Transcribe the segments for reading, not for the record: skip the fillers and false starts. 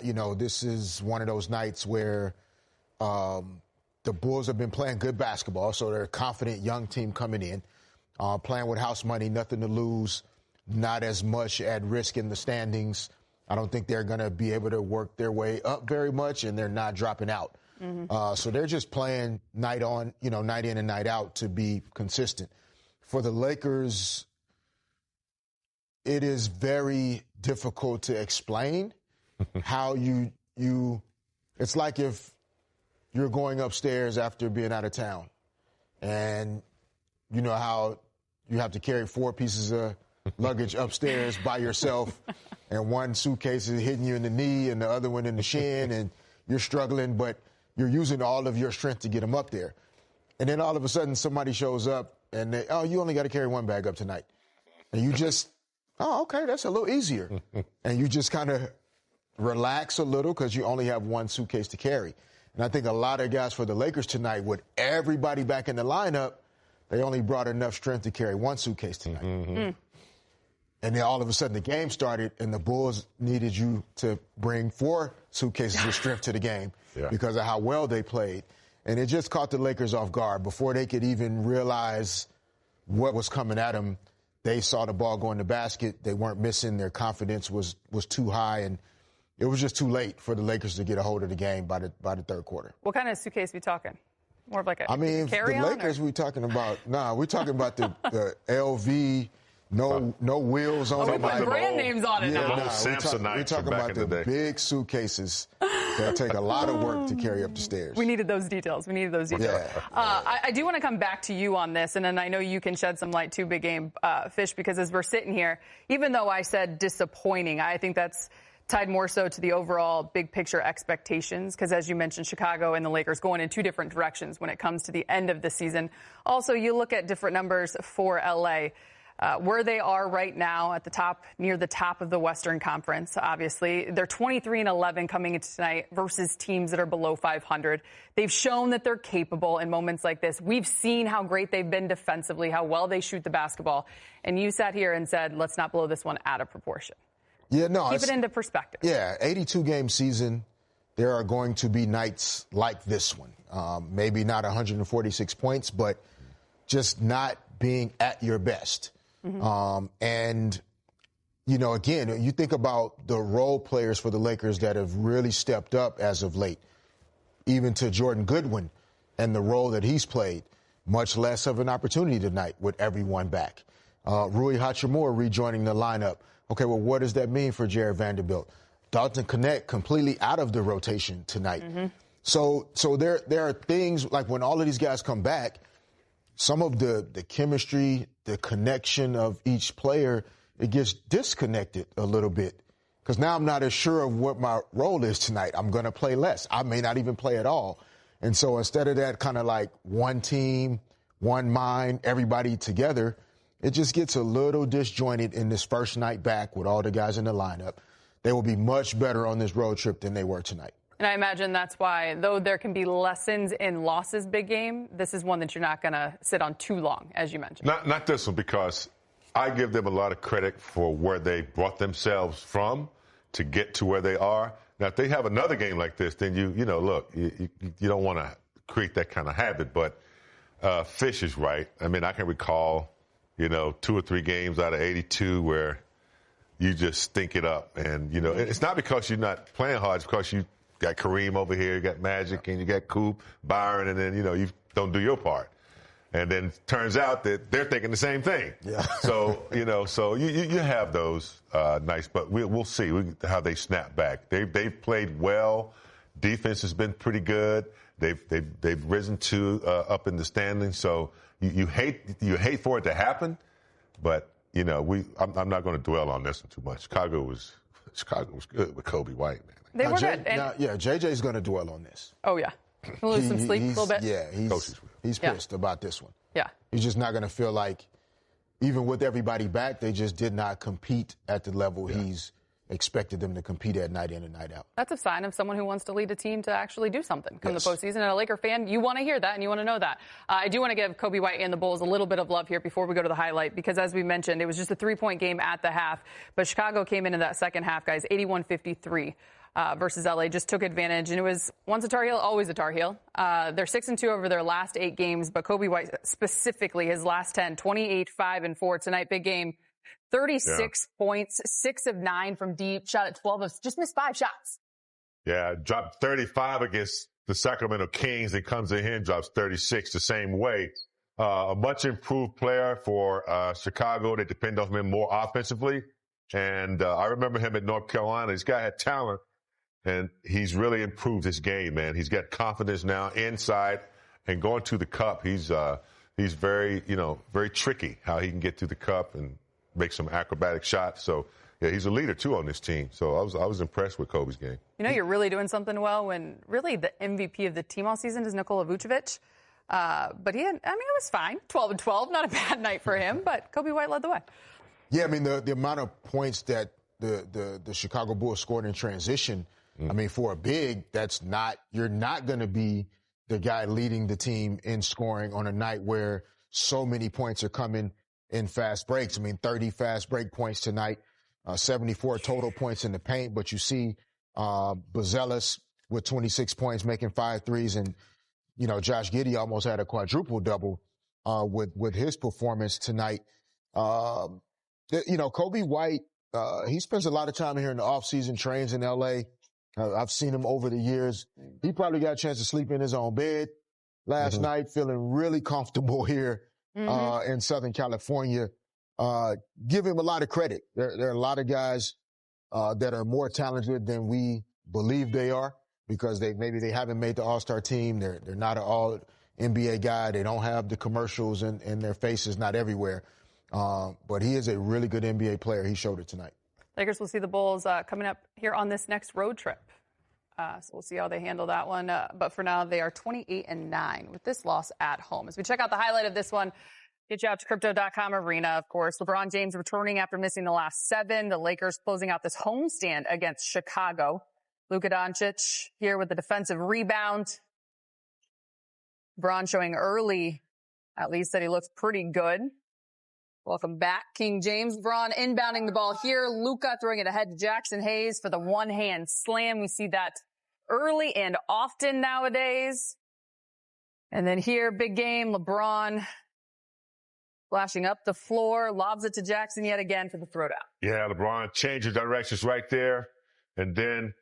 This is one of those nights where the Bulls have been playing good basketball, so they're a confident young team coming in, playing with house money, nothing to lose, not as much at risk in the standings. I don't think they're going to be able to work their way up very much, and they're not dropping out. So they're just playing night on, night in and night out to be consistent. For the Lakers, it is very difficult to explain how it's like if you're going upstairs after being out of town and you know how you have to carry 4 pieces of luggage upstairs by yourself and one suitcase is hitting you in the knee and the other one in the shin and you're struggling, but you're using all of your strength to get them up there. And then all of a sudden somebody shows up and you only got to carry 1 bag up tonight. And you just, okay, that's a little easier. And you just kind of relax a little because you only have 1 suitcase to carry. And I think a lot of guys for the Lakers tonight, with everybody back in the lineup, they only brought enough strength to carry 1 suitcase tonight. And then all of a sudden the game started and the Bulls needed you to bring 4 suitcases of strength to the game because of how well they played. And it just caught the Lakers off guard. Before they could even realize what was coming at them, they saw the ball go in the basket. They weren't missing. Their confidence was too high, and it was just too late for the Lakers to get a hold of the game by the third quarter. What kind of suitcase are we talking? More of like a carry-on? The Lakers, we're talking about the LV, no wheels on it. it. We put brand names on it now. We're talking about the big suitcases that take a lot of work to carry up the stairs. We needed those details. Yeah. I do want to come back to you on this, and then I know you can shed some light too, Big Game Fish, because as we're sitting here, even though I said disappointing, I think that's tied more so to the overall big picture expectations, because as you mentioned, Chicago and the Lakers going in 2 different directions when it comes to the end of the season. Also, you look at different numbers for L.A., where they are right now at the top, near the top of the Western Conference, obviously. They're 23-11 coming into tonight versus teams that are below 500. They've shown that they're capable in moments like this. We've seen how great they've been defensively, how well they shoot the basketball. And you sat here and said, let's not blow this one out of proportion. Yeah, no. Keep it into perspective. Yeah, 82-game season. There are going to be nights like this one. Maybe not 146 points, but just not being at your best. And, again, you think about the role players for the Lakers that have really stepped up as of late, even to Jordan Goodwin and the role that he's played, much less of an opportunity tonight with everyone back. Rui Hachimura rejoining the lineup. Okay, well, what does that mean for Jared Vanderbilt? Dalton Knecht completely out of the rotation tonight. So there are things like when all of these guys come back, some of the chemistry, the connection of each player, it gets disconnected a little bit because now I'm not as sure of what my role is tonight. I'm going to play less. I may not even play at all. And so instead of that kind of like one team, one mind, everybody together, it just gets a little disjointed in this first night back with all the guys in the lineup. They will be much better on this road trip than they were tonight. And I imagine that's why, though there can be lessons in losses, Big Game, this is one that you're not going to sit on too long, as you mentioned. Not this one, because I give them a lot of credit for where they brought themselves from to get to where they are. Now, if they have another game like this, then you don't want to create that kind of habit. But Fish is right. I mean, I can recall, 2 or 3 games out of 82 where you just stink it up. And, it's not because you're not playing hard. It's because you got Kareem over here, you got Magic, and you got Coop, Byron, and then, you don't do your part. And then it turns out that they're thinking the same thing. Yeah. So, you have those nights, but we'll see how they snap back. They've played well. Defense has been pretty good. They've risen to up in the standings. So you hate for it to happen, but, I'm not going to dwell on this one too much. Chicago was good with Kobe White, man. They were good. JJ's going to dwell on this. Oh, yeah. He'll lose some sleep a little bit. Yeah, he's pissed about this one. Yeah. He's just not going to feel like, even with everybody back, they just did not compete at the level he's expected them to compete at night in and night out. That's a sign of someone who wants to lead a team to actually do something come the postseason. And a Laker fan, you want to hear that and you want to know that. I do want to give Kobe White and the Bulls a little bit of love here before we go to the highlight, because as we mentioned, it was just a 3-point game at the half. But Chicago came into that second half, guys, 81-53. versus LA, just took advantage. And it was once a Tar Heel, always a Tar Heel. They're 6-2 over their last 8 games, but Kobe White specifically, his last 10, 28, 5, and 4 tonight. Big game, 36 points, 6 of 9 from deep, shot at 12 of, just missed 5 shots. Yeah, dropped 35 against the Sacramento Kings. It comes in here and drops 36 the same way. A much improved player for Chicago. They depend on him more offensively. And I remember him at North Carolina. This guy had talent, and he's really improved his game, man. He's got confidence now inside and going to the cup. He's very, very tricky how he can get to the cup and make some acrobatic shots. So, yeah, he's a leader, too, on this team. So I was impressed with Kobe's game. You know, you're really doing something well when really the MVP of the team all season is Nikola Vucevic. But it was fine. 12-12, not a bad night for him, but Kobe White led the way. Yeah, I mean, the amount of points that the Chicago Bulls scored in transition, I mean, for a big, you're not going to be the guy leading the team in scoring on a night where so many points are coming in fast breaks. I mean, 30 fast break points tonight, 74 total points in the paint, but you see Buzelis with 26 points, making 5 threes, and Josh Giddey almost had a quadruple double with his performance tonight. Kobe White, he spends a lot of time here in the offseason, trains in L.A. I've seen him over the years. He probably got a chance to sleep in his own bed last night, feeling really comfortable here in Southern California. Give him a lot of credit. There are a lot of guys that are more talented than we believe they are, because maybe they haven't made the All-Star team. They're not an All-NBA guy. They don't have the commercials in their faces, not everywhere. But he is a really good NBA player. He showed it tonight. Lakers will see the Bulls coming up here on this next road trip. So we'll see how they handle that one. But for now, they are 28-9 with this loss at home. As we check out the highlight of this one, get you out to Crypto.com Arena, of course. LeBron James returning after missing the last 7. The Lakers closing out this homestand against Chicago. Luka Doncic here with the defensive rebound. LeBron showing early, at least, that he looks pretty good. Welcome back, King James. LeBron inbounding the ball here. Luka throwing it ahead to Jackson Hayes for the one-hand slam. We see that early and often nowadays. And then here, big game, LeBron flashing up the floor, lobs it to Jackson yet again for the throwdown. Yeah, LeBron changes directions right there. And then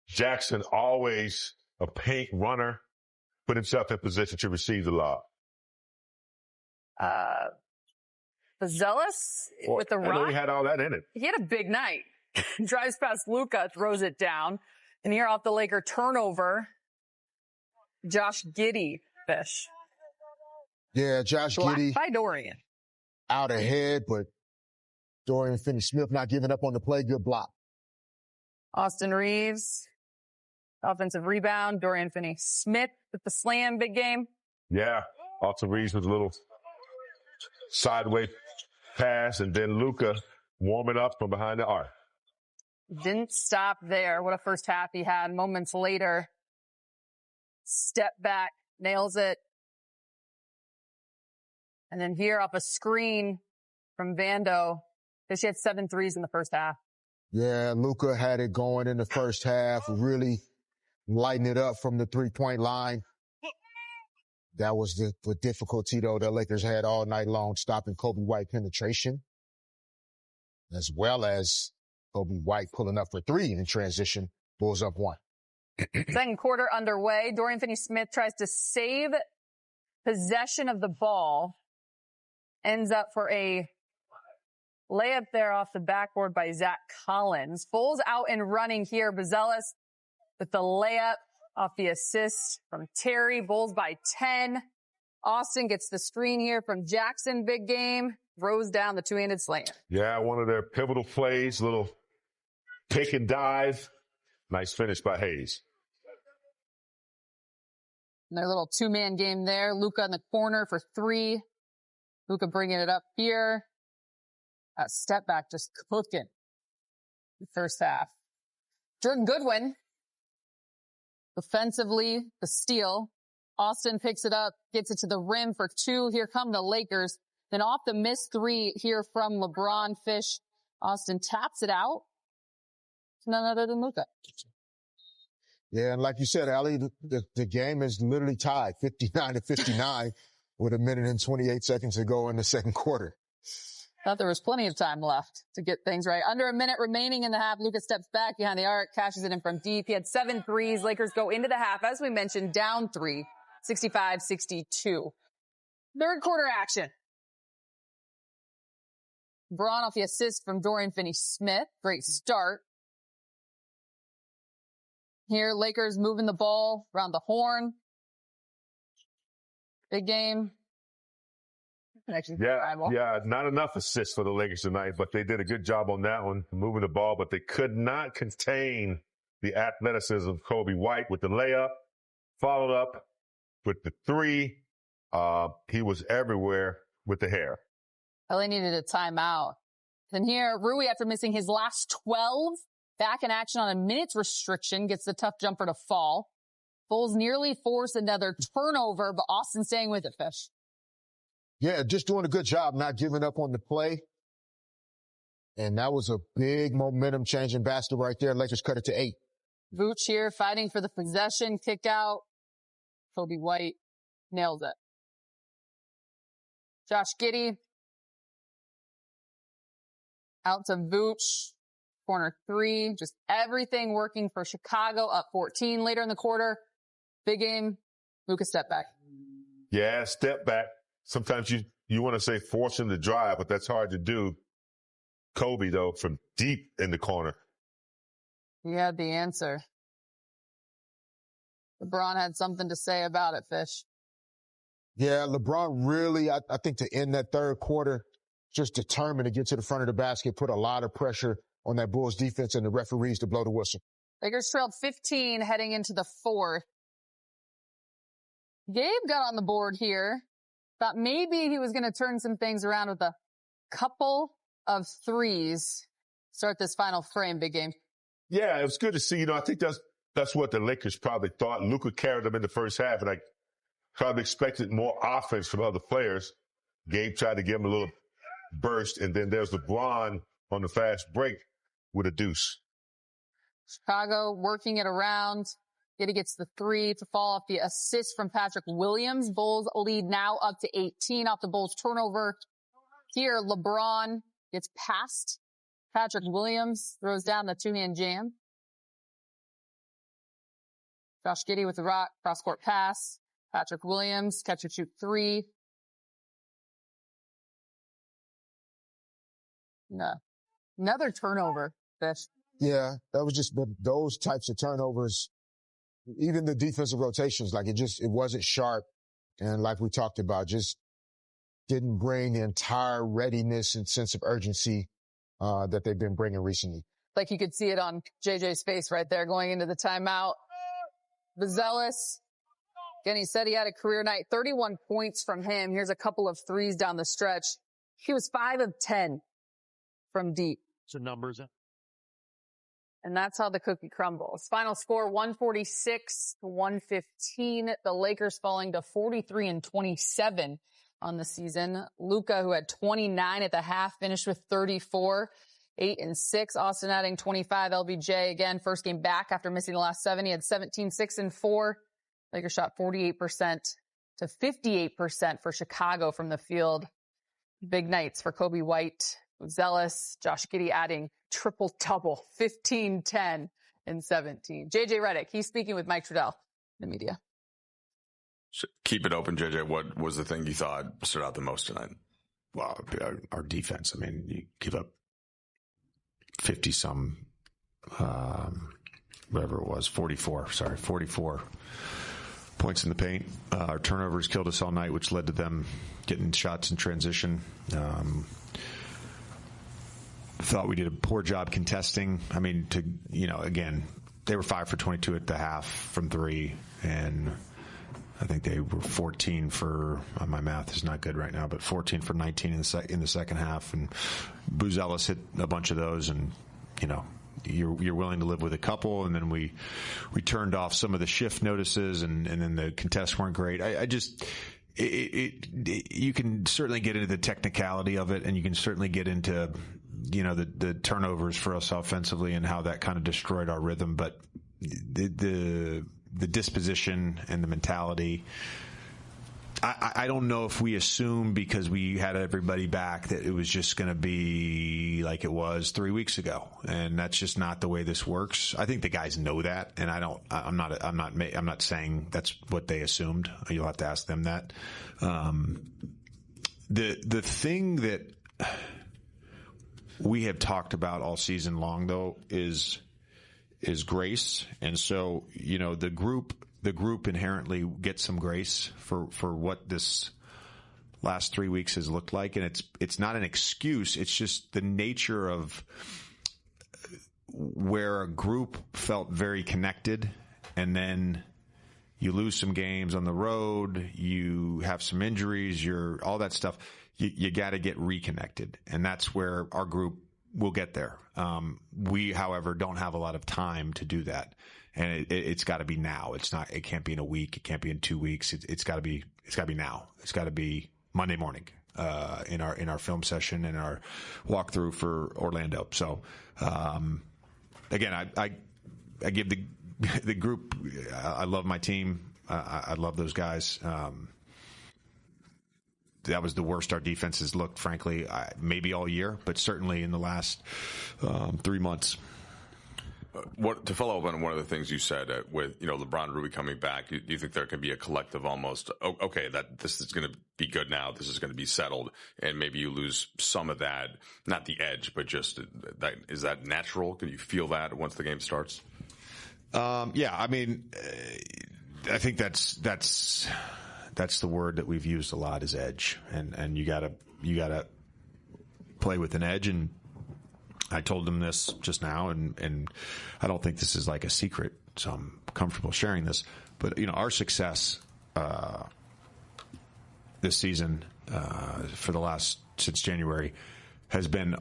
Jackson, always a paint runner, put himself in position to receive the lob. Buzelis with the rock. He had all that in it. He had a big night. Drives past Luka, throws it down. And here off the Laker turnover, Josh Giddey, Fish. Yeah, Josh Giddey. By Dorian. Out ahead, but Dorian Finney-Smith not giving up on the play. Good block. Austin Reeves, offensive rebound. Dorian Finney-Smith with the slam, big game. Yeah, Austin Reeves with a little sideways pass, and then Luka warming up from behind the arc. Didn't stop there. What a first half he had. Moments later, step back, nails it. And then here off a screen from Vando, she had 7 threes in the first half. Yeah, Luka had it going in the first half, really lighting it up from the three-point line. That was the difficulty, though, the Lakers had all night long, stopping Kobe White penetration, as well as Kobe White pulling up for 3 in transition. Bulls up 1. Second quarter underway. Dorian Finney-Smith tries to save possession of the ball. Ends up for a layup there off the backboard by Zach Collins. Bulls out and running here. Buzelis with the layup off the assist from Terry. Bulls by 10. Austin gets the screen here from Jackson. Big game. Throws down the two-handed slam. Yeah, one of their pivotal plays. Little pick and dive. Nice finish by Hayes. And their little two-man game there. Luka in the corner for 3. Luka bringing it up here. A step back, just cooking the first half. Jordan Goodwin, defensively, the steal. Austin picks it up, gets it to the rim for 2. Here come the Lakers. Then off the missed 3 here from LeBron. Fish. Austin taps it out. None other than Luka. Yeah, and like you said, Ali, the game is literally tied 59-59 with 1 minute and 28 seconds to go in the second quarter. Thought there was plenty of time left to get things right. Under a minute remaining in the half, Luka steps back behind the arc, cashes it in from deep. He had 7 threes. Lakers go into the half, as we mentioned, down 3, 65-62. Third quarter action. Braun off the assist from Dorian Finney-Smith. Great start. Here, Lakers moving the ball around the horn. Big game. Yeah, not enough assists for the Lakers tonight, but they did a good job on that one, moving the ball, but they could not contain the athleticism of Kobe White with the layup, followed up with the 3. He was everywhere with the hair. LA needed a timeout. Then here, Rui, after missing his last 12, back in action on a minutes restriction, gets the tough jumper to fall. Bulls nearly force another turnover, but Austin staying with it, Fish. Yeah, just doing a good job, not giving up on the play. And that was a big momentum-changing basket right there. Lakers cut it to 8. Vooch here fighting for the possession, kick out. Kobe White nails it. Josh Giddey out to Vooch. Corner 3. Just everything working for Chicago, up 14 later in the quarter. Big game. Luka step back. Yeah, step back. Sometimes you want to say force him to drive, but that's hard to do. Kobe, though, from deep in the corner. He had the answer. LeBron had something to say about it, Fish. Yeah, LeBron really, I think to end that third quarter, just determined to get to the front of the basket, put a lot of pressure on that Bulls defense and the referees to blow the whistle. Lakers trailed 15 heading into the fourth. Gabe got on the board here. Thought maybe he was going to turn some things around with a couple of threes. Start this final frame, big game. Yeah, it was good to see. I think that's what the Lakers probably thought. Luka carried them in the first half, and I probably expected more offense from other players. Gabe tried to give him a little burst, and then there's LeBron on the fast break with a deuce. Chicago working it around. Giddey gets the 3 to fall off the assist from Patrick Williams. Bulls lead now up to 18 off the Bulls turnover. Here, LeBron gets past Patrick Williams, throws down the 2-hand jam. Josh Giddey with the rock, cross-court pass. Patrick Williams, catch and shoot 3. No. Another turnover, Fish. Yeah, that was just those types of turnovers. Even the defensive rotations, it wasn't sharp. And like we talked about, just didn't bring the entire readiness and sense of urgency that they've been bringing recently. Like you could see it on JJ's face right there going into the timeout. Vazelis, again, he said he had a career night, 31 points from him. Here's a couple of threes down the stretch. He was 5 of 10 from deep. So numbers. And that's how the cookie crumbles. Final score, 146-115. The Lakers falling to 43-27 on the season. Luka, who had 29 at the half, finished with 34, 8-6. Austin adding 25. LBJ, again, first game back after missing the last 7. He had 17, 6-4. Lakers shot 48% to 58% for Chicago from the field. Big nights for Kobe White, Zealous, Josh Giddey adding triple-double, 15, 10, and 17. JJ Redick, he's speaking with Mike Trudell, the media. Keep it open, JJ. What was the thing you thought stood out the most tonight? Well, our defense. I mean, you give up 50-some, whatever it was, 44 points in the paint. Our turnovers killed us all night, which led to them getting shots in transition. Thought we did a poor job contesting. I mean, again, they were 5 for 22 at the half from 3, and I think they were 14 for, my math is not good right now, but 14 for 19 in the second half. And Buzelis hit a bunch of those, and, you're willing to live with a couple. And then we turned off some of the shift notices, and then the contests weren't great. You can certainly get into the technicality of it, and you can certainly get into, the turnovers for us offensively and how that kind of destroyed our rhythm. But the disposition and the mentality. I don't know if we assumed because we had everybody back that it was just going to be like it was 3 weeks ago, and that's just not the way this works. I think the guys know that, and I'm not saying that's what they assumed. You'll have to ask them that. The thing that we have talked about all season long, though, is grace, and so the group inherently gets some grace for what this last 3 weeks has looked like. And it's not an excuse. It's just the nature of where a group felt very connected, and then you lose some games on the road, you have some injuries, all that stuff. You got to get reconnected. And that's where our group will get there. We, however, don't have a lot of time to do that. And it's got to be now. It can't be in a week. It can't be in 2 weeks. It's got to be now. It's got to be Monday morning, in our film session and our walkthrough for Orlando. So, again, I give the group, I love my team. I love those guys. That was the worst our defense has looked, frankly, maybe all year, but certainly in the last 3 months. To follow up on one of the things you said with LeBron Ruby coming back, do you think there can be a collective almost that this is going to be good now, this is going to be settled, and maybe you lose some of that, not the edge, but just that? Is that natural? Can you feel that once the game starts? Yeah, I mean, I think that's the word that we've used a lot is edge, and you gotta play with an edge. And I told them this just now, and I don't think this is like a secret, so I'm comfortable sharing this. But our success this season since January has been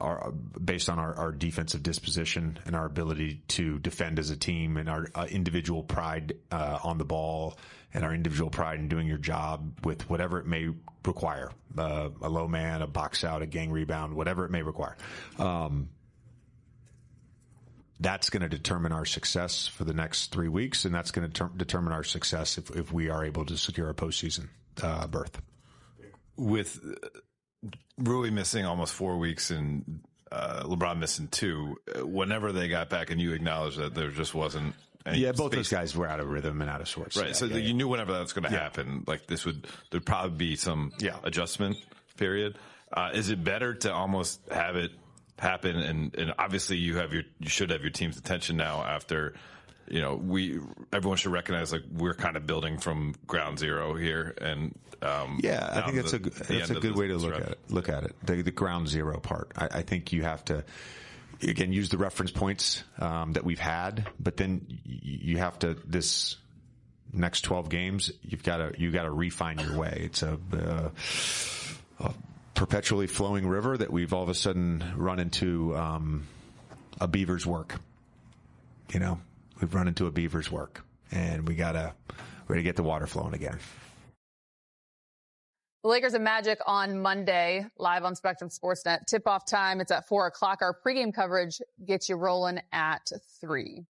based on our defensive disposition and our ability to defend as a team, and our individual pride on the ball, and our individual pride in doing your job with whatever it may require, a low man, a box out, a gang rebound, whatever it may require. That's going to determine our success for the next 3 weeks, and that's going to determine our success if we are able to secure a postseason berth. With Rui missing almost 4 weeks and LeBron missing 2, whenever they got back, and you acknowledged that there just wasn't any both those guys were out of rhythm and out of sorts. Right, you knew whenever that's going to happen, like there'd probably be some adjustment period. Is it better to almost have it happen, and obviously you should have your team's attention now after, everyone should recognize like we're kind of building from ground zero here, and I think that's a good way to look at it. The ground zero part. I think you have to again use the reference points that we've had, but then you have to this next 12 games you got to refine your way. It's a perpetually flowing river that we've all of a sudden run into a beaver's work. We've run into a beaver's work, and we're to get the water flowing again. The Lakers and Magic on Monday, live on Spectrum Sportsnet. Tip-off time, it's at 4 o'clock. Our pregame coverage gets you rolling at 3.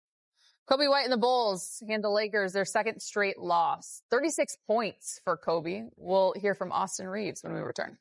Kobe White and the Bulls hand the Lakers their second straight loss. 36 points for Kobe. We'll hear from Austin Reeves when we return.